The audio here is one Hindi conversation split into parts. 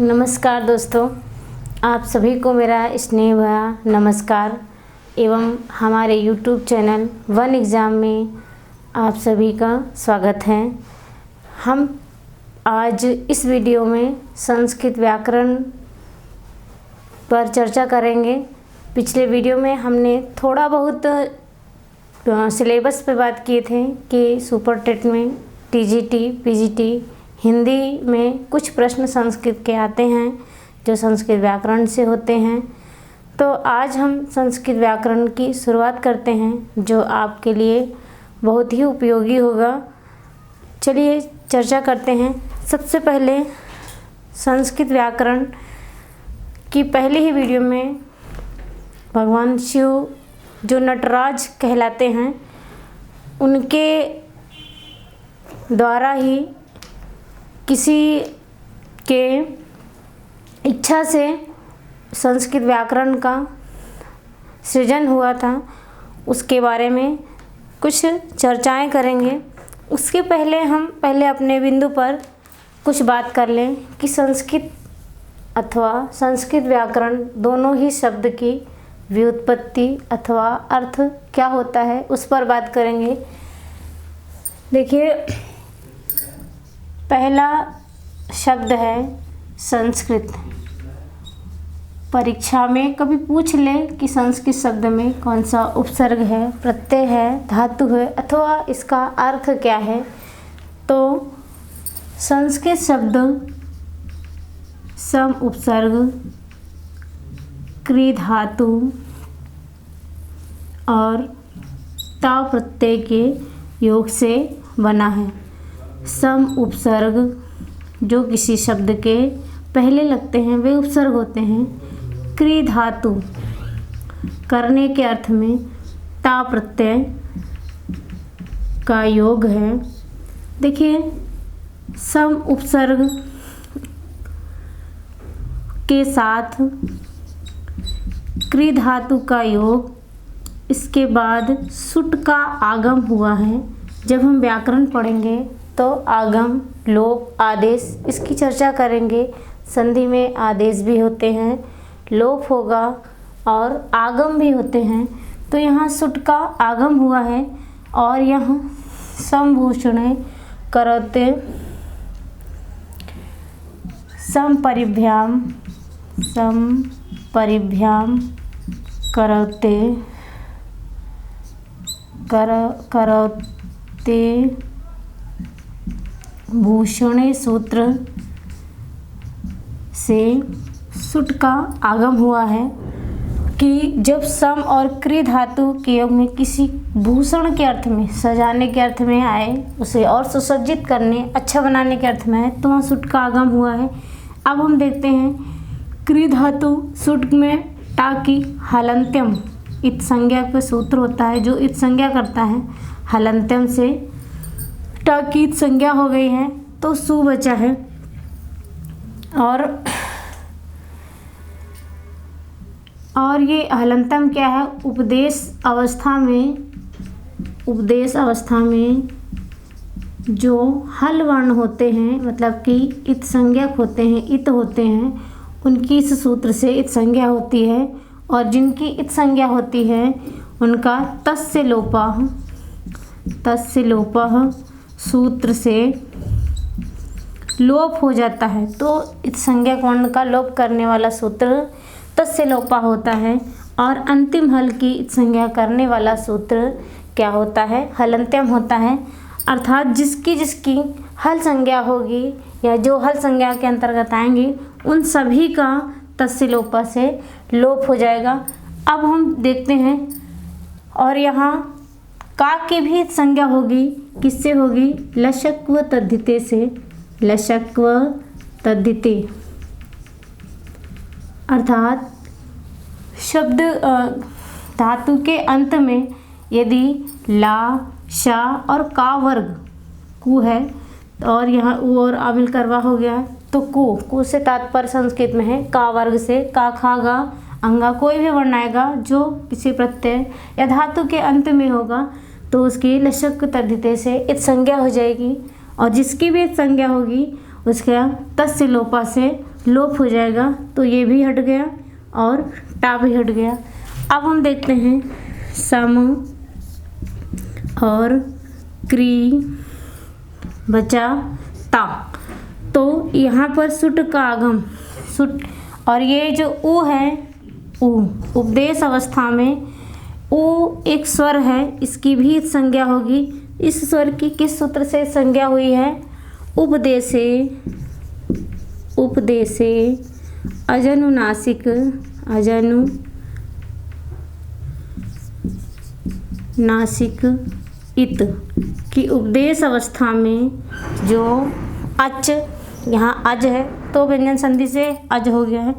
नमस्कार दोस्तों, आप सभी को मेरा स्नेह भरा नमस्कार एवं हमारे YouTube चैनल वन एग्ज़ाम में आप सभी का स्वागत है। हम आज इस वीडियो में संस्कृत व्याकरण पर चर्चा करेंगे। पिछले वीडियो में हमने थोड़ा बहुत सिलेबस पे बात किए थे कि सुपर टेट में टीजीटी, पीजीटी हिंदी में कुछ प्रश्न संस्कृत के आते हैं जो संस्कृत व्याकरण से होते हैं। तो आज हम संस्कृत व्याकरण की शुरुआत करते हैं जो आपके लिए बहुत ही उपयोगी होगा। चलिए चर्चा करते हैं। सबसे पहले संस्कृत व्याकरण की पहली ही वीडियो में भगवान शिव जो नटराज कहलाते हैं उनके द्वारा ही किसी के इच्छा से संस्कृत व्याकरण का सृजन हुआ था, उसके बारे में कुछ चर्चाएं करेंगे। उसके पहले हम अपने बिंदु पर कुछ बात कर लें कि संस्कृत अथवा संस्कृत व्याकरण दोनों ही शब्द की व्युत्पत्ति अथवा अर्थ क्या होता है उस पर बात करेंगे। देखिए, पहला शब्द है संस्कृत। परीक्षा में कभी पूछ ले कि संस्कृत शब्द में कौन सा उपसर्ग है, प्रत्यय है, धातु है अथवा इसका अर्थ क्या है, तो संस्कृत शब्द सम उपसर्ग, क्री धातु और ता प्रत्यय के योग से बना है। सम उपसर्ग जो किसी शब्द के पहले लगते हैं वे उपसर्ग होते हैं। क्री धातु करने के अर्थ में ता प्रत्यय का योग है। देखिए, सम उपसर्ग के साथ क्री धातु का योग, इसके बाद सुट का आगम हुआ है। जब हम व्याकरण पढ़ेंगे तो आगम, लोप, आदेश इसकी चर्चा करेंगे। संधि में आदेश भी होते हैं, लोप होगा और आगम भी होते हैं। तो यहाँ सुट का आगम हुआ है और यहाँ समभूषणे करते समपरिभ्याम करते भूषणे सूत्र से सुट का आगम हुआ है कि जब सम और क्री धातु के योग में किसी भूषण के अर्थ में, सजाने के अर्थ में आए, उसे और सुसज्जित करने, अच्छा बनाने के अर्थ में आए, तो वहाँ सुट का आगम हुआ है। अब हम देखते हैं क्री धातु सुट में टा की हलंत्यम इत संज्ञा का सूत्र होता है जो इत संज्ञा करता है। हलंत्यम से टा की इत संज्ञा हो गई है तो सु बचा है। और ये हलंत्यम क्या है? उपदेश अवस्था में जो हल वर्ण होते हैं, मतलब कि इत संज्ञक होते हैं, इत होते हैं, उनकी इस सूत्र से इत संज्ञा होती है। और जिनकी इत संज्ञा होती है उनका तस्य लोपः सूत्र से लोप हो जाता है। तो इत संज्ञक वर्ण का लोप करने वाला सूत्र तस्य लोपा होता है। और अंतिम हल की इत संज्ञा करने वाला सूत्र क्या होता है? हलंत्यम होता है। अर्थात जिसकी हल संज्ञा होगी या जो हल संज्ञा के अंतर्गत आएंगी उन सभी का तस्य लोपा से लोप हो जाएगा। अब हम देखते हैं, और यहाँ का की भी संज्ञा होगी, किससे होगी? लशक्व तद्धिते से। लशक्व तद्धिते अर्थात शब्द धातु के अंत में यदि ला, शा और का वर्ग कु है और यहाँ उ और आविल करवा हो गया है तो कु से तात्पर्य संस्कृत में है का वर्ग से। का, खा, गा, अंगा कोई भी वर्ण आएगा जो किसी प्रत्यय या धातु के अंत में होगा तो उसकी लशक तद्धिते से इत संज्ञा हो जाएगी। और जिसकी भी इत संज्ञा होगी उसका तस्य लोपा से लोप हो जाएगा, तो ये भी हट गया और टा भी हट गया। अब हम देखते हैं सम और क्री बचा ता। तो यहाँ पर सुट का आगम सुट, और ये जो उ है उ उपदेश अवस्था में उ एक स्वर है, इसकी भी संज्ञा होगी। इस स्वर की किस सूत्र से संज्ञा हुई है? उपदेशे उपदेशे अजनुनासिक अजनुनासिक इत की उपदेश अवस्था में जो अच, यहाँ अज है तो व्यंजन संधि से अज हो गया है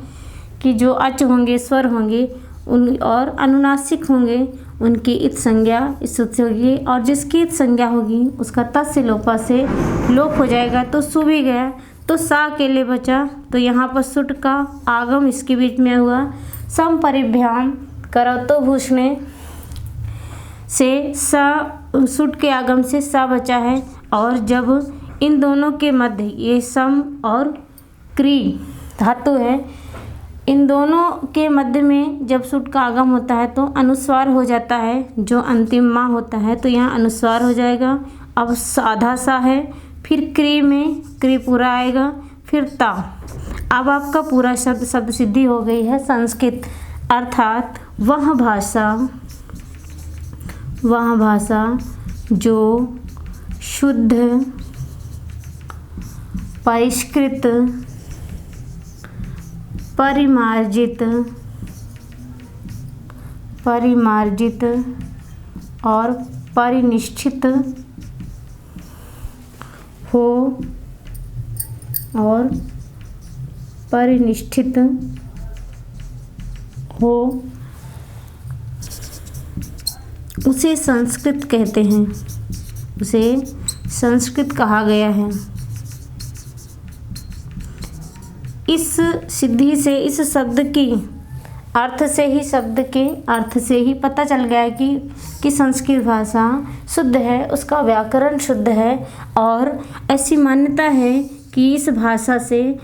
कि जो अच होंगे स्वर होंगे उन और अनुनासिक होंगे उनकी इत संज्ञा इस सूत्र से होगी, और जिसकी इत संज्ञा होगी उसका तस्य लोपा से लोप हो जाएगा, तो सु भी गया, तो सा के लिए बचा। तो यहाँ पर सुट का आगम इसके बीच में हुआ। सम परिभ्याम करतो भूषणे से सा, सुट के आगम से सा बचा है, और जब इन दोनों के मध्य ये सम और क्री धातु है, इन दोनों के मध्य में जब सुट का आगम होता है तो अनुस्वार हो जाता है, जो अंतिम माँ होता है, तो यहाँ अनुस्वार हो जाएगा। अब साधा सा है, फिर क्री में क्री पूरा आएगा, फिर ता। अब आपका पूरा शब्द सिद्धि हो गई है संस्कृत, अर्थात वह भाषा जो शुद्ध परिष्कृत परिमार्जित और परिनिष्ठित हो उसे संस्कृत कहते हैं, उसे संस्कृत कहा गया है। इस सिद्धि से, इस शब्द की अर्थ से ही पता चल गया है कि संस्कृत भाषा शुद्ध है, उसका व्याकरण शुद्ध है, और ऐसी मान्यता है कि इस भाषा से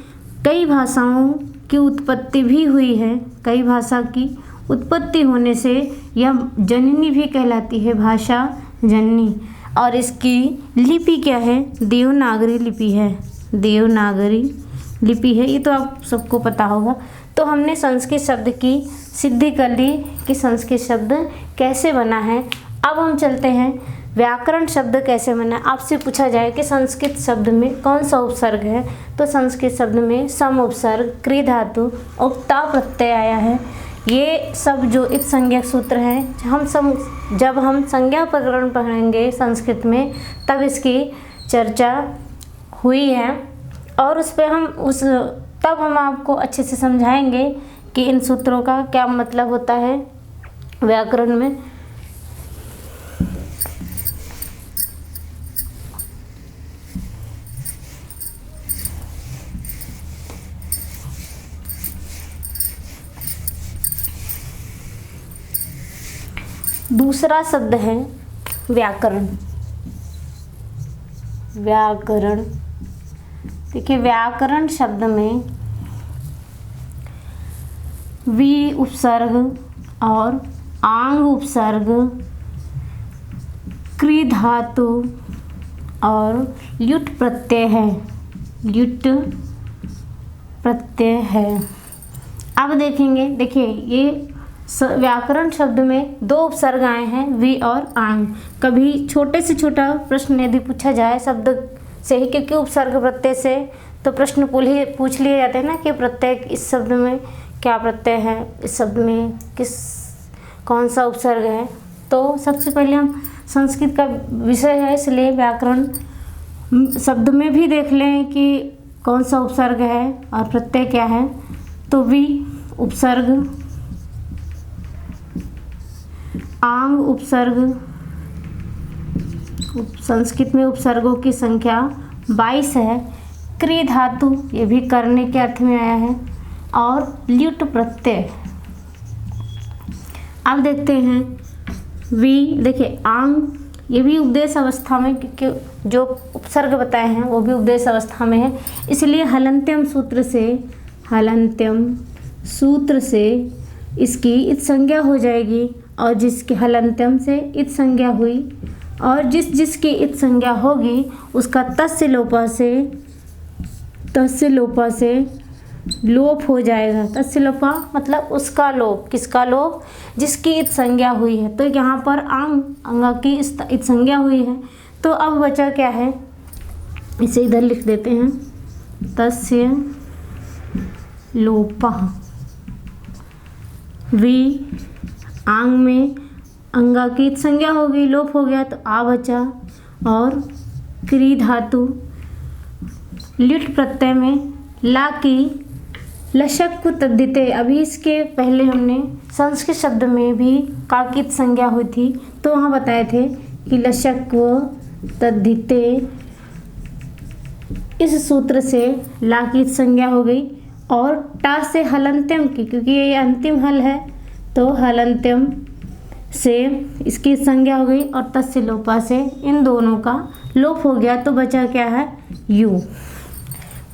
कई भाषाओं की उत्पत्ति भी हुई है। कई भाषा की उत्पत्ति होने से यह जननी भी कहलाती है, भाषा जननी। और इसकी लिपि क्या है? देवनागरी लिपि है, देवनागरी लिपि है, ये तो आप सबको पता होगा। तो हमने संस्कृत शब्द की सिद्धि कर ली कि संस्कृत शब्द कैसे बना है। अब हम चलते हैं व्याकरण शब्द कैसे बना है। आपसे पूछा जाए कि संस्कृत शब्द में कौन सा उपसर्ग है, तो संस्कृत शब्द में सम उपसर्ग, क्री धातु और ता प्रत्यय आया है। ये सब जो इत संज्ञक सूत्र हैं, जब हम संज्ञा प्रकरण पढ़ेंगे संस्कृत में तब इसकी चर्चा हुई है, और तब हम आपको अच्छे से समझाएंगे कि इन सूत्रों का क्या मतलब होता है व्याकरण में। दूसरा शब्द है व्याकरण। व्याकरण, देखिए व्याकरण शब्द में वी उपसर्ग और आंग उपसर्ग, क्री धातु और युट प्रत्यय है, युट प्रत्यय है। अब देखेंगे, देखिए ये व्याकरण शब्द में दो उपसर्ग आए हैं, वी और आंग। कभी छोटे से छोटा प्रश्न यदि पूछा जाए शब्द से ही, क्योंकि उपसर्ग प्रत्यय से तो प्रश्न पूछ लिए जाते हैं ना कि प्रत्यय इस शब्द में क्या प्रत्यय है, इस शब्द में कौन सा उपसर्ग है। तो सबसे पहले हम संस्कृत का विषय है इसलिए व्याकरण शब्द में भी देख लें कि कौन सा उपसर्ग है और प्रत्यय क्या है। तो वी उपसर्ग, आंग उपसर्ग, संस्कृत में उपसर्गों की संख्या 22 है। क्री धातु, ये भी करने के अर्थ में आया है, और ल्युट प्रत्यय। अब देखते हैं वी, देखिए आंग ये भी उपदेश अवस्था में, क्योंकि जो उपसर्ग बताए हैं वो भी उपदेश अवस्था में है, इसलिए हलन्त्यम सूत्र से इसकी इत संज्ञा हो जाएगी। और जिसके हलन्त्यम से इत संज्ञा हुई और जिसकी इत संज्ञा होगी उसका तस्य लोपा से लोप हो जाएगा। तस्य लोपा मतलब उसका लोप, किसका लोप? जिसकी इत संज्ञा हुई है। तो यहाँ पर अंग की इत संज्ञा हुई है। तो अब बचा क्या है, इसे इधर लिख देते हैं, तस्य लोपः। वी आंग में अंगा की इत संज्ञा हो गई, लोप हो गया, तो आ बचा। और क्री धातु लिट प्रत्यय में ला की लशक को तद्धिते। अभी इसके पहले हमने संस्कृत शब्द में भी का की इत संज्ञा हुई थी, तो वहाँ बताए थे कि लशक व तद्धिते, इस सूत्र से ला की इत संज्ञा हो गई। और टा से हलन्त्यम की, क्योंकि ये अंतिम हल है, तो हलन्त्यम से इसकी संज्ञा हो गई और तस्य लोपा से इन दोनों का लोप हो गया। तो बचा क्या है, यू।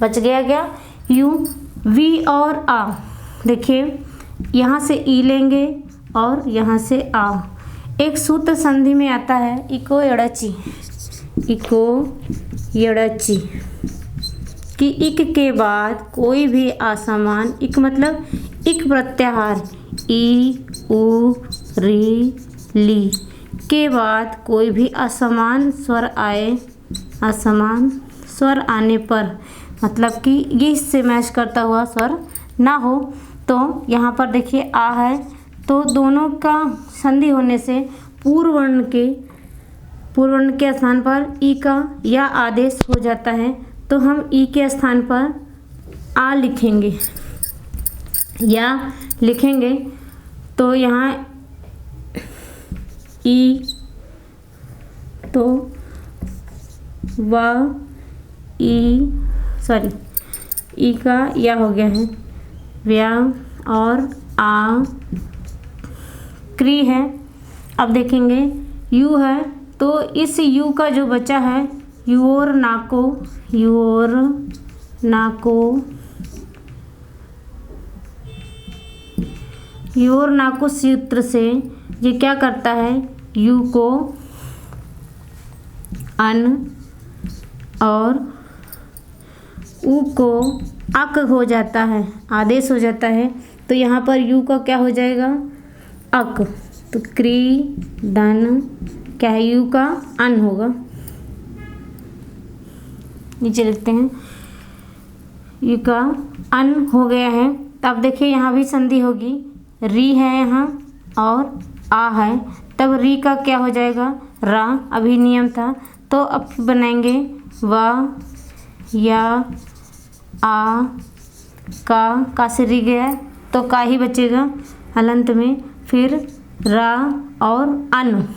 बच गया क्या, यू। वी और आ, देखिए यहाँ से ई लेंगे और यहाँ से आ। एक सूत्र संधि में आता है इको यड़ची कि इक के बाद कोई भी असमान, इक मतलब इक प्रत्याहार, ई उ री ली के बाद कोई भी असमान स्वर आए, असमान स्वर आने पर, मतलब कि ये इससे मैच करता हुआ स्वर ना हो। तो यहाँ पर देखिए आ है, तो दोनों का संधि होने से पूर्व वर्ण के स्थान पर ई का या आदेश हो जाता है। तो हम ई के स्थान पर आ लिखेंगे या लिखेंगे। तो यहाँ ई, तो ई का या हो गया है व्या और आ क्री है। अब देखेंगे यू है, तो इस यू का जो बचा है योर नाको सूत्र से ये क्या करता है, यू को अन और उ को अक हो जाता है, आदेश हो जाता है। तो यहाँ पर यू का क्या हो जाएगा, अक। तो क्री दन क्या है, यू का अन होगा। नीचे लिखते हैं यू का अन हो गया है। तब देखिए यहाँ भी संधि होगी, री है यहाँ और आ है, तब री का क्या हो जाएगा, रा। अभी नियम था, तो अब बनाएंगे वा या आ का से री गया, तो का ही बचेगा हलंत में। फिर रा और अन,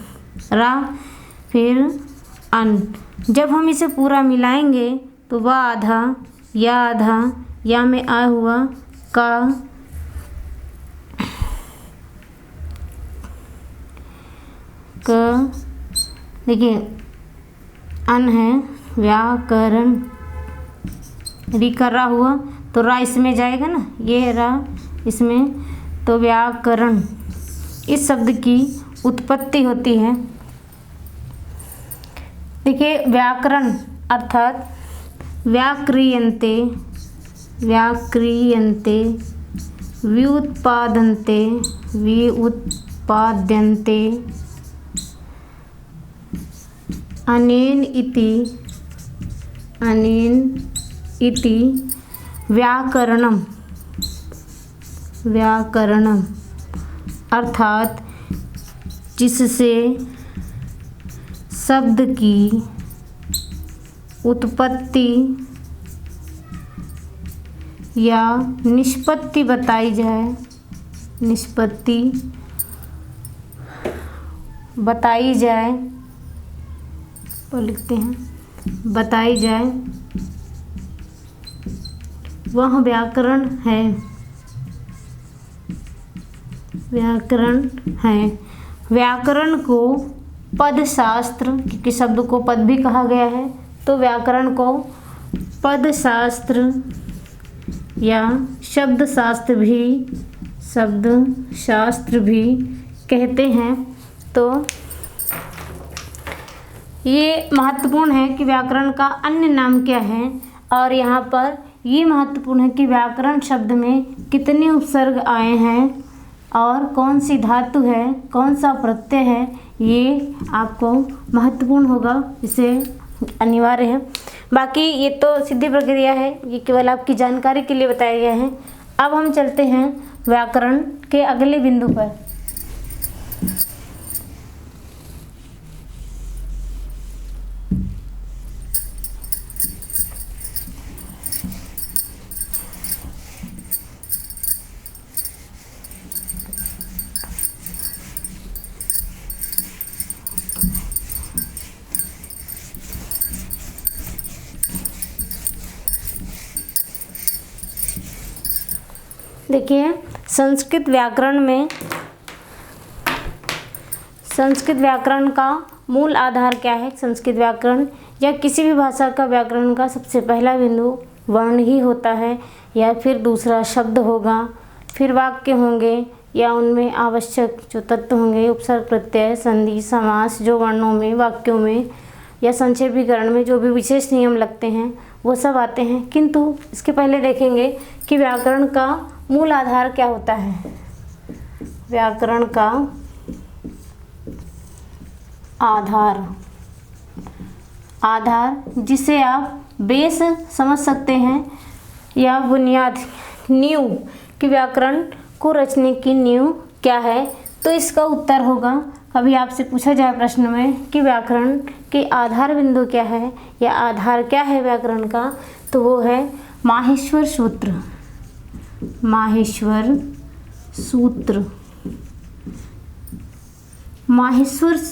रा फिर अन। जब हम इसे पूरा मिलाएंगे तो वह आधा या में आ हुआ का, देखिए अन है व्याकरण, री कर रा हुआ तो रा इसमें जाएगा ना, ये रा इसमें, तो व्याकरण इस शब्द की उत्पत्ति होती है। देखिए व्याकरण अर्थात व्याक्रियन्ते व्युत्पाद्यन्ते अनेन इति व्याकरणम अर्थात जिससे शब्द की उत्पत्ति या निष्पत्ति बताई जाए, तो लिखते हैं बताई जाए, वह व्याकरण है। व्याकरण को पदशास्त्र, क्योंकि शब्द को पद भी कहा गया है, तो व्याकरण को पदशास्त्र या शब्दशास्त्र भी कहते हैं। तो ये महत्वपूर्ण है कि व्याकरण का अन्य नाम क्या है, और यहाँ पर ये महत्वपूर्ण है कि व्याकरण शब्द में कितने उपसर्ग आए हैं और कौन सी धातु है, कौन सा प्रत्यय है, ये आपको महत्वपूर्ण होगा, इसे अनिवार्य है। बाकी ये तो सीधी प्रक्रिया है, ये केवल आपकी जानकारी के लिए बताया गया है। अब हम चलते हैं व्याकरण के अगले बिंदु पर। देखिए, संस्कृत व्याकरण का मूल आधार क्या है। संस्कृत व्याकरण या किसी भी भाषा का व्याकरण का सबसे पहला बिंदु वर्ण ही होता है, या फिर दूसरा शब्द होगा, फिर वाक्य होंगे, या उनमें आवश्यक जो तत्व होंगे, उपसर्ग, प्रत्यय, संधि, समास, जो वर्णों में, वाक्यों में या संक्षेपीकरण में जो भी विशेष नियम लगते हैं वो सब आते हैं। किंतु इसके पहले देखेंगे कि व्याकरण का मूल आधार क्या होता है। व्याकरण का आधार जिसे आप बेस समझ सकते हैं या बुनियाद, नींव, कि व्याकरण को रचने की नींव क्या है, तो इसका उत्तर होगा, कभी आपसे पूछा जाए प्रश्न में कि व्याकरण के आधार बिंदु क्या है या आधार क्या है व्याकरण का, तो वो है माहेश्वर सूत्र। माहेश्वर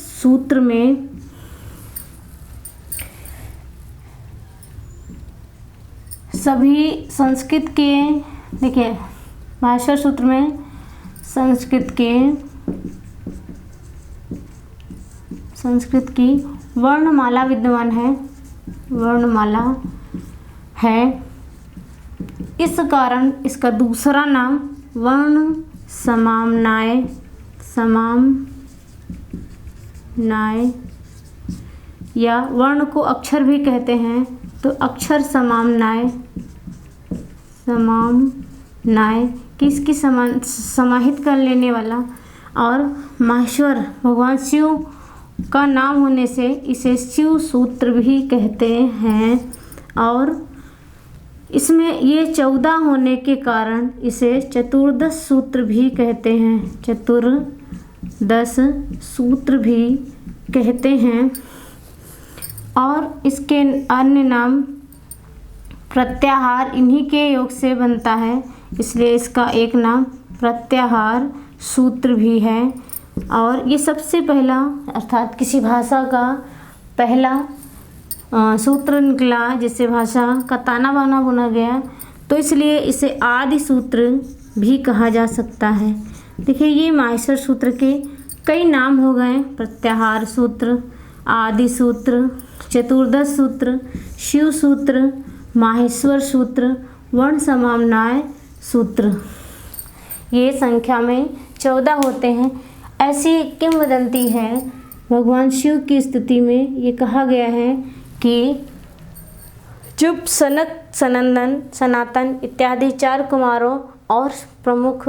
सूत्र में सभी संस्कृत के, देखिए माहेश्वर सूत्र में संस्कृत की वर्णमाला विद्यमान है, वर्णमाला है। इस कारण इसका दूसरा नाम वर्ण समामनाय या वर्ण को अक्षर भी कहते हैं, तो अक्षर समामनाय किसकी समाहित कर लेने वाला, और माहेश्वर भगवान शिव का नाम होने से इसे शिव सूत्र भी कहते हैं, और इसमें ये 14 होने के कारण इसे चतुर्दश सूत्र भी कहते हैं, चतुर्दश सूत्र भी कहते हैं। और इसके अन्य नाम प्रत्याहार इन्हीं के योग से बनता है, इसलिए इसका एक नाम प्रत्याहार सूत्र भी है। और ये सबसे पहला, अर्थात किसी भाषा का पहला सूत्र निकला जिससे भाषा का ताना बाना बुना गया, तो इसलिए इसे आदि सूत्र भी कहा जा सकता है। देखिए, ये माहेश्वर सूत्र के कई नाम हो गए, प्रत्याहार सूत्र, आदि सूत्र, चतुर्दश सूत्र, शिव सूत्र, माहेश्वर सूत्र, वर्ण समामनाय सूत्र। ये संख्या में 14 होते हैं। ऐसी किंवदंती है, भगवान शिव की स्तुति में ये कहा गया है कि जब सनत, सनंदन, सनातन इत्यादि 4 कुमारों और प्रमुख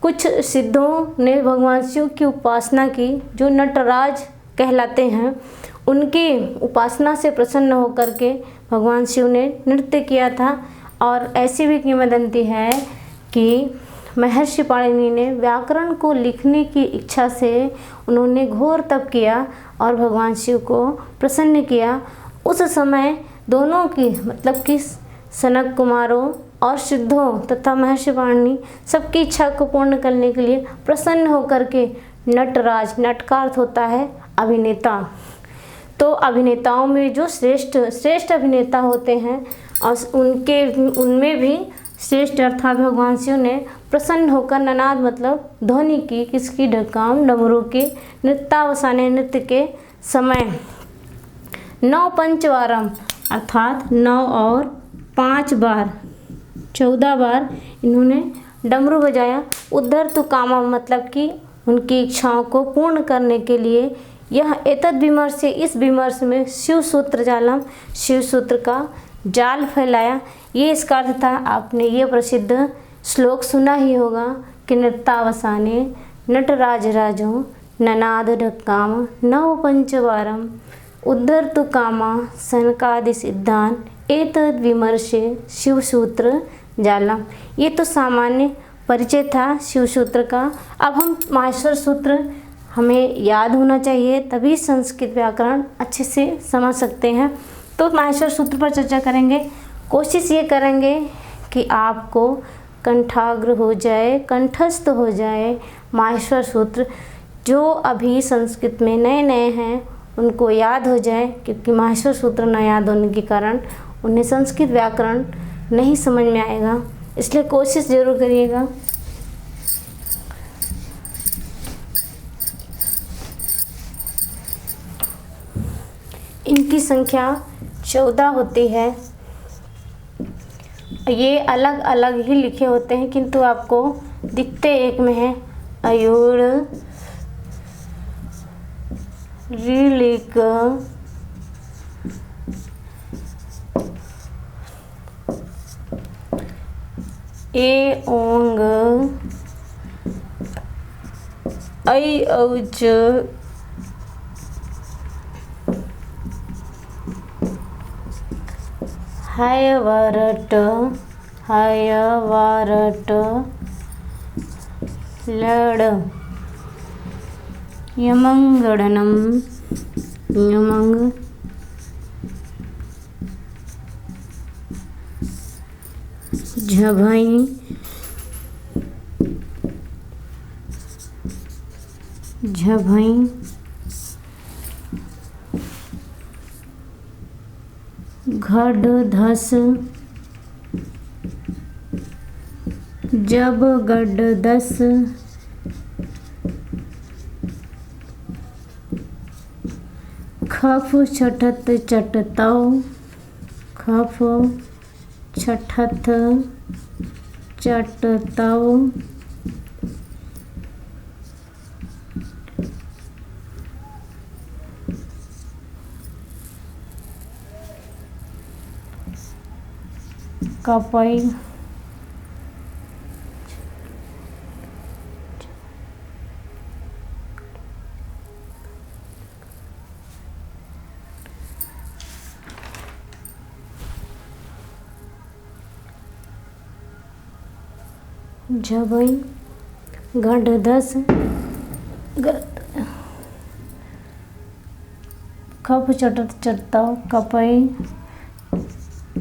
कुछ सिद्धों ने भगवान शिव की उपासना की, जो नटराज कहलाते हैं, उनकी उपासना से प्रसन्न होकर के भगवान शिव ने नृत्य किया था। और ऐसी भी किंवदंती है कि महर्षि पाणिनि ने व्याकरण को लिखने की इच्छा से उन्होंने घोर तप किया और भगवान शिव को प्रसन्न किया। उस समय दोनों की, मतलब कि सनक कुमारों और सिद्धों तथा महर्षि पाणिनि सबकी इच्छा को पूर्ण करने के लिए प्रसन्न होकर के नटराज, नट का अर्थ होता है अभिनेता, तो अभिनेताओं में जो श्रेष्ठ अभिनेता होते हैं और उनमें भी श्रेष्ठ अर्थात भगवान शिव ने प्रसन्न होकर ननाद मतलब ध्वनि की, किसकी, ढक्काम डमरू के नृत्यावसाने नृत्य के समय 9 पंचवारम अर्थात 9 और 5 बार 14 बार इन्होंने डमरू बजाया। उद्धर तो कामा मतलब कि उनकी इच्छाओं को पूर्ण करने के लिए यह एतद विमर्श से इस विमर्श में शिव सूत्र जालम शिव सूत्र का जाल फैलाया। ये इसका अर्थ था। आपने ये प्रसिद्ध श्लोक सुना ही होगा कि नृत्यावसाने नटराज राजो ननाद ढक्काम 9 पंचवारम उद्धर तु कामा सनकादि सिद्धान एतद विमर्शे शिव सूत्र जालम। ये तो सामान्य परिचय था शिव सूत्र का। अब हम माहेश्वर सूत्र हमें याद होना चाहिए, तभी संस्कृत व्याकरण अच्छे से समझ सकते हैं। तो माहेश्वर सूत्र पर चर्चा करेंगे। कोशिश ये करेंगे कि आपको कंठाग्र हो जाए, कंठस्थ हो जाए माहेश्वर सूत्र। जो अभी संस्कृत में नए नए हैं उनको याद हो जाए, क्योंकि माहेश्वर सूत्र न याद होने के कारण उन्हें संस्कृत व्याकरण नहीं समझ में आएगा, इसलिए कोशिश ज़रूर करिएगा। इनकी संख्या 14 होती है। ये अलग अलग ही लिखे होते हैं, किंतु आपको दिखते एक में है। अयूर ऋलिक ए ओंग ऐ औच हयवरट लड यमंगड़नम यमंग झभई झभई घड धस जब गड दस खफ छठत चटताओ खफ छठत चटताओ कपई झबई गढ़ दस खप चटत चटताओ कपई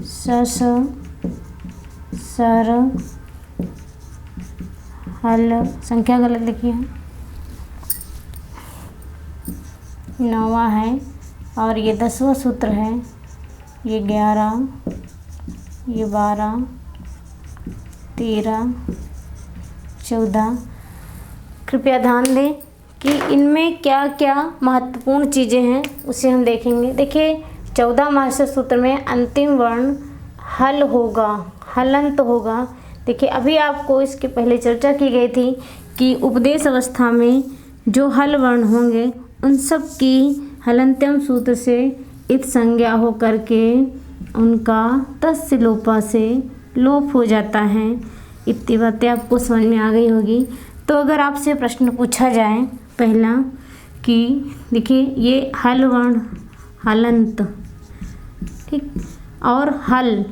सस सर हल। संख्या गलत लिखी है, 9वां है और ये 10वां सूत्र है। ये 11, ये 12, 13, 14। कृपया ध्यान दें कि इनमें क्या क्या महत्वपूर्ण चीज़ें हैं उसे हम देखेंगे। देखिए 14 माहेश्वर सूत्र में अंतिम वर्ण हल होगा, हलंत होगा। देखिए अभी आपको इसके पहले चर्चा की गई थी कि उपदेश अवस्था में जो हल वर्ण होंगे उन सब की हलंत्यम सूत्र से इत संज्ञा हो करके उनका तस्य लोपा से लोप हो जाता है। इतनी बातें आपको समझ में आ गई होगी। तो अगर आपसे प्रश्न पूछा जाए पहला कि देखिए ये हल वर्ण हलंत, ठीक, और हल,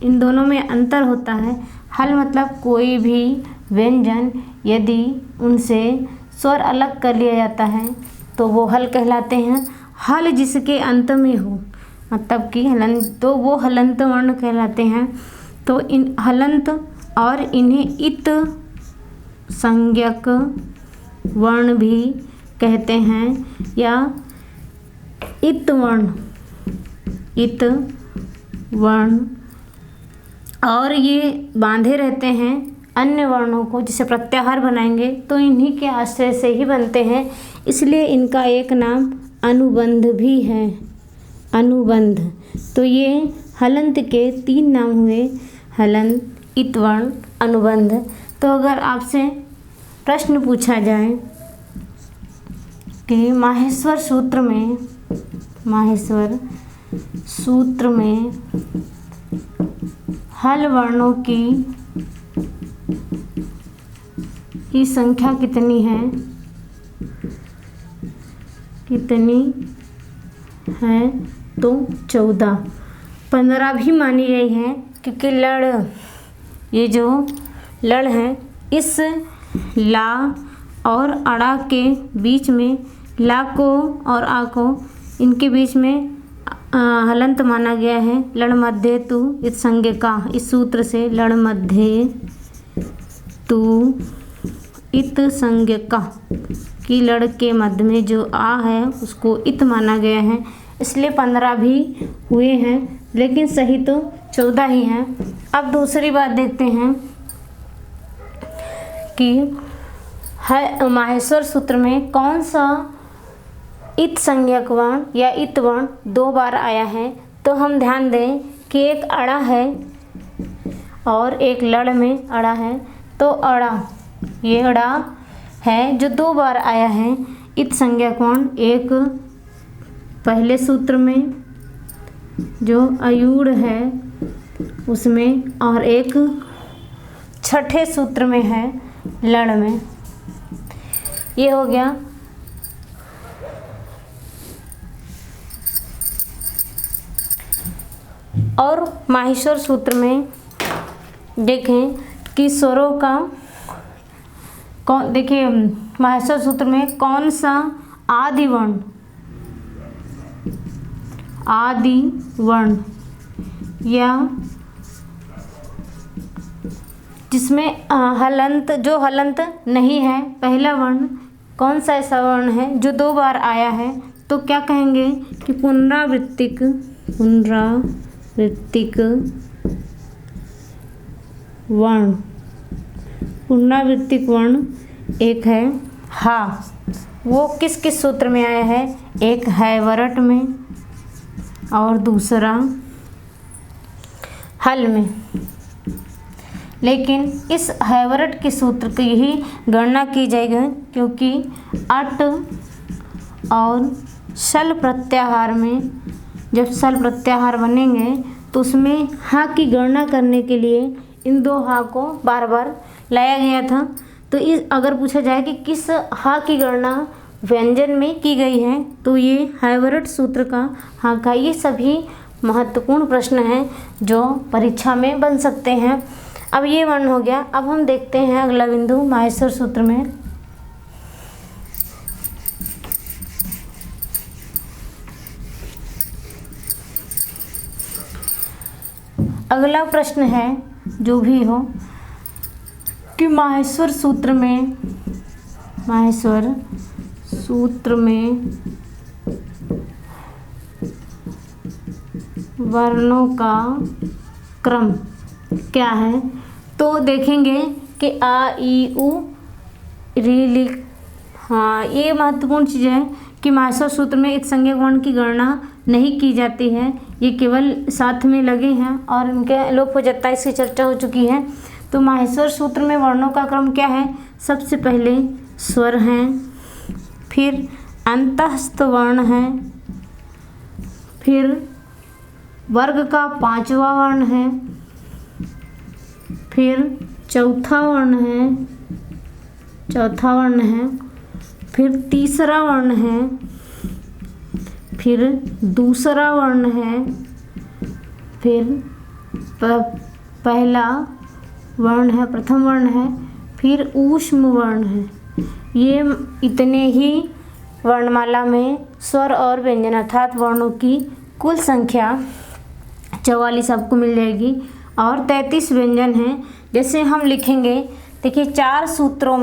इन दोनों में अंतर होता है। हल मतलब कोई भी व्यंजन यदि उनसे स्वर अलग कर लिया जाता है तो वो हल कहलाते हैं। हल जिसके अंत में हो मतलब कि हलंत, तो वो हलंत वर्ण कहलाते हैं। तो इन हलंत और इन्हें इत संज्ञक वर्ण भी कहते हैं या इत वर्ण और ये बांधे रहते हैं अन्य वर्णों को, जिसे प्रत्याहार बनाएंगे तो इन्हीं के आश्रय से ही बनते हैं, इसलिए इनका एक नाम अनुबंध भी है, अनुबंध। तो ये हलंत के 3 नाम हुए, हलंत, इतवर्ण, अनुबंध। तो अगर आपसे प्रश्न पूछा जाए कि माहेश्वर सूत्र में हल वर्णों की संख्या कितनी है, तो 14। 15 भी मानी गई है, क्योंकि ये जो लड़ है, इस ला और अड़ा के बीच में, ला को और आ को इनके बीच में हलंत माना गया है। लड़ मध्य तु इत संज्ञ का, इस सूत्र से लड़ मध्य तु इत संज्ञ का कि लड़ के मध्य में जो आ है उसको इत माना गया है, इसलिए 15 भी हुए हैं, लेकिन सही तो 14 ही हैं। अब दूसरी बात देखते हैं कि माहेश्वर सूत्र में कौन सा इत संज्ञक वर्ण या इत वर्ण 2 बार आया है। तो हम ध्यान दें कि एक अड़ा है और एक लड़ में अड़ा है, तो अड़ा, ये अड़ा है जो 2 बार आया है। इत संज्ञक वर्ण एक पहले सूत्र में जो अयूढ़ है उसमें, और एक छठे सूत्र में है लड़ में। ये हो गया। और माहेश्वर सूत्र में देखें कि स्वरों का देखिए माहेश्वर सूत्र में कौन सा आदि वर्ण या जिसमें हलंत, जो हलंत नहीं है, पहला वर्ण कौन सा ऐसा वर्ण है जो 2 बार आया है, तो क्या कहेंगे कि पुनरावृत्तिक वर्ण। पुनरावृत्तिक वर्ण एक है हा, वो किस किस सूत्र में आया है, एक हैवरट में और दूसरा हल में। लेकिन इस हैवरट के सूत्र की ही गणना की जाएगी, क्योंकि अट और शल प्रत्याहार में जब शल प्रत्याहार बनेंगे तो उसमें हा की गणना करने के लिए इन 2 हा को बार बार लाया गया था। तो इस अगर पूछा जाए कि किस हा की गणना व्यंजन में की गई है, तो ये हैवरट सूत्र का हा का। ये सभी महत्वपूर्ण प्रश्न हैं जो परीक्षा में बन सकते हैं। अब ये वर्ण हो गया। अब हम देखते हैं अगला बिंदु माहेश्वर सूत्र में। अगला प्रश्न है जो भी हो कि माहेश्वर सूत्र में वर्णों का क्रम क्या है। तो देखेंगे कि आ ई उ री लिख, हाँ ये महत्वपूर्ण चीज़ है कि माहेश्वर सूत्र में इत संज्ञक वर्ण की गणना नहीं की जाती है, ये केवल साथ में लगे हैं और इनके लोप हो जाता है, इसकी चर्चा हो चुकी है। तो माहेश्वर सूत्र में वर्णों का क्रम क्या है, सबसे पहले स्वर हैं, फिर अंतःस्थ वर्ण है, फिर वर्ग का 5वां वर्ण है, फिर चौथा वर्ण है, फिर तीसरा वर्ण है, फिर दूसरा वर्ण है, फिर पहला वर्ण है, प्रथम वर्ण है, फिर ऊष्म वर्ण है। ये इतने ही वर्णमाला में स्वर और व्यंजन अर्थात वर्णों की कुल संख्या 44 आपको मिल जाएगी और 33 व्यंजन हैं। जैसे हम लिखेंगे, देखिए 4 सूत्रों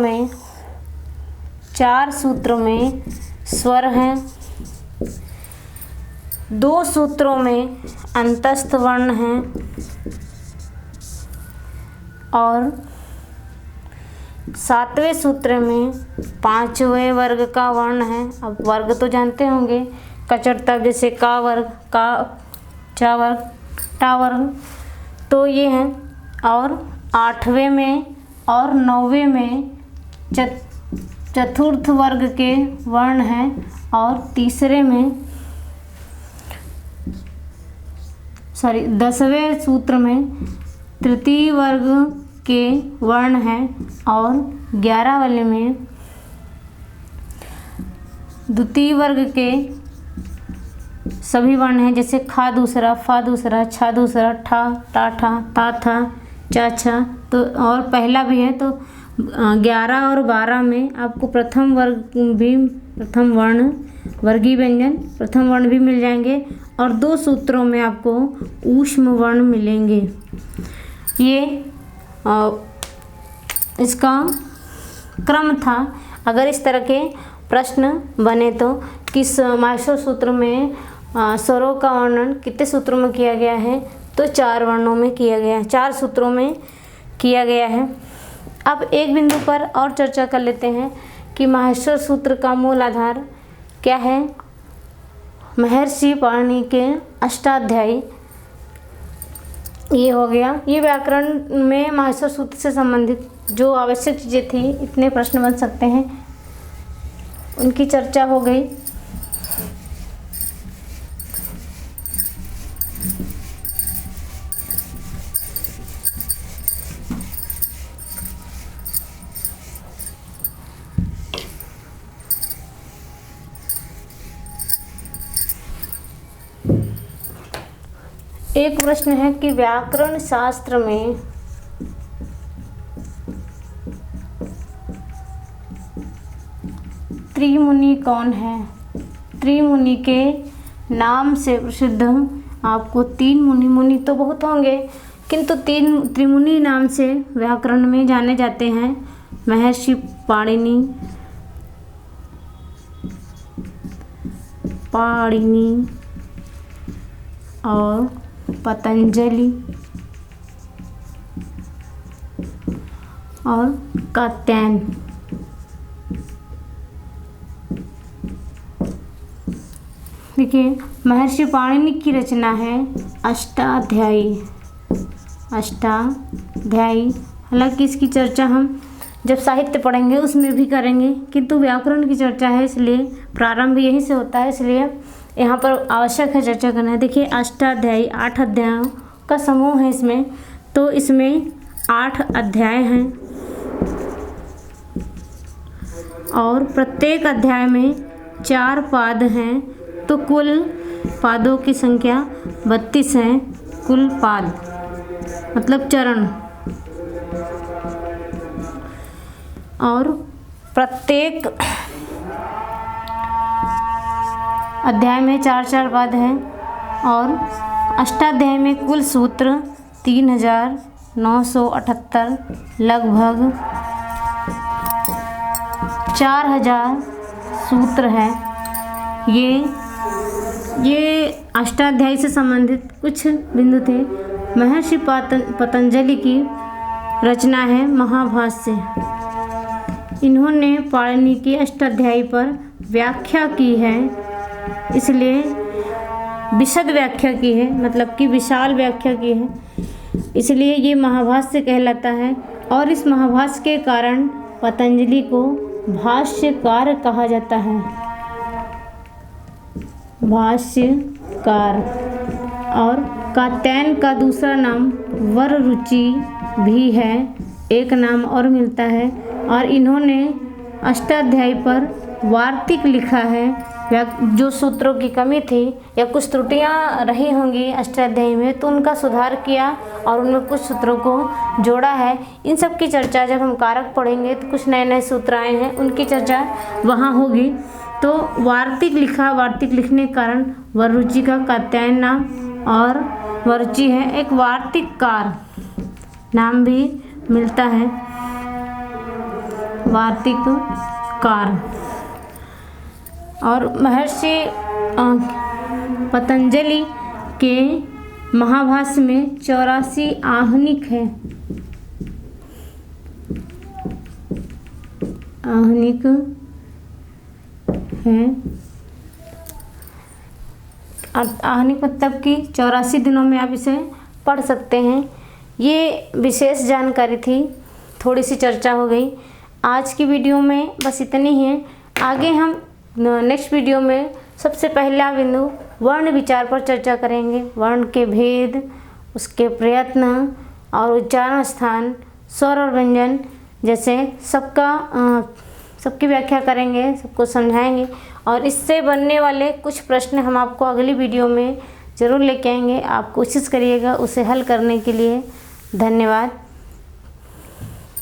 में स्वर हैं, 2 सूत्रों में अंतस्थ वर्ण हैं, और 7वें सूत्र में 5वें वर्ग का वर्ण है। अब वर्ग तो जानते होंगे, कचरता जैसे का वर्ग, का, चा वर्ग, टा वर्ग, तो ये हैं। और 8वें में और 9वें में चतुर्थ वर्ग के वर्ण हैं। और 10वें सूत्र में तृतीय वर्ग के वर्ण हैं। और 11 वाले में द्वितीय वर्ग के सभी वर्ण हैं, जैसे खा दूसरा, फा दूसरा, छा दूसरा, ठा, टा ठा, ता था, चा छा। तो और पहला भी है, तो 11 और 12 में आपको प्रथम वर्ण वर्गीय व्यंजन प्रथम वर्ण भी मिल जाएंगे। और 2 सूत्रों में आपको ऊष्म वर्ण मिलेंगे। ये इसका क्रम था। अगर इस तरह के प्रश्न बने तो किस माहेश्वर सूत्र में स्वरों का वर्णन कितने सूत्रों में किया गया है, तो 4 वर्णों में किया गया है, 4 सूत्रों में किया गया है। अब एक बिंदु पर और चर्चा कर लेते हैं कि माहेश्वर सूत्र का मूल आधार क्या है। महर्षि पाणिनि के अष्टाध्यायी ये हो गया। ये व्याकरण में माहेश्वर सूत्र से संबंधित जो आवश्यक चीज़ें थी, इतने प्रश्न बन सकते हैं, उनकी चर्चा हो गई। एक प्रश्न है कि व्याकरण शास्त्र में त्रिमुनि कौन है। त्रिमुनि के नाम से प्रसिद्ध आपको 3 मुनि तो बहुत होंगे, किंतु 3 त्रिमुनि नाम से व्याकरण में जाने जाते हैं। महर्षि पाणिनि और पतंजलि और कात्यायन। देखिए, महर्षि पाणिनि की रचना है अष्टाध्यायी। हालांकि इसकी चर्चा हम जब साहित्य पढ़ेंगे उसमें भी करेंगे, किंतु व्याकरण की चर्चा है, इसलिए प्रारंभ यहीं से होता है, इसलिए यहाँ पर आवश्यक है चर्चा करना है। देखिए, अष्टाध्यायी 8 अध्यायों का समूह है इसमें, तो इसमें 8 अध्याय हैं और प्रत्येक अध्याय में 4 पाद हैं, तो कुल पादों की संख्या 32 है। कुल पाद मतलब चरण। और प्रत्येक अध्याय में 4-4 पद हैं। और अष्टाध्याय में कुल सूत्र 3978, लगभग 4000 सूत्र है। ये अष्टाध्यायी से संबंधित कुछ बिंदु थे। महर्षि पतंजलि की रचना है महाभाष्य। इन्होंने पाणिनि की अष्टाध्यायी पर व्याख्या की है, इसलिए विशद व्याख्या की है, मतलब कि विशाल व्याख्या की है, इसलिए ये महाभाष्य कहलाता है। और इस महाभाष्य के कारण पतंजलि को भाष्यकार कहा जाता है। भाष्यकार। और कात्यायन का दूसरा नाम वररुचि भी है, एक नाम और मिलता है। और इन्होंने अष्टाध्यायी पर वार्तिक लिखा है। जो सूत्रों की कमी थी या कुछ त्रुटियां रही होंगी अष्टाध्यायी में, तो उनका सुधार किया और उनमें कुछ सूत्रों को जोड़ा है। इन सब की चर्चा जब हम कारक पढ़ेंगे तो कुछ नए नए सूत्र आए हैं, उनकी चर्चा वहाँ होगी। तो वार्तिक लिखा, वार्तिक लिखने के कारण वररुचि का कात्यायन नाम, और वररुचि है एक वार्तिककार नाम भी मिलता है, वार्तिककार। और महर्षि पतंजलि के महाभाष्य में 84 आहनिक है। आहनिक है। आहनिक मतलब कि 84 दिनों में आप इसे पढ़ सकते हैं। ये विशेष जानकारी थी, थोड़ी सी चर्चा हो गई। आज की वीडियो में बस इतनी ही है। आगे हम नेक्स्ट वीडियो में सबसे पहला बिंदु वर्ण विचार पर चर्चा करेंगे। वर्ण के भेद, उसके प्रयत्न और उच्चारण स्थान, स्वर और व्यंजन जैसे सबकी व्याख्या करेंगे, सबको समझाएंगे और इससे बनने वाले कुछ प्रश्न हम आपको अगली वीडियो में ज़रूर लेके आएंगे। आप कोशिश करिएगा उसे हल करने के लिए। धन्यवाद।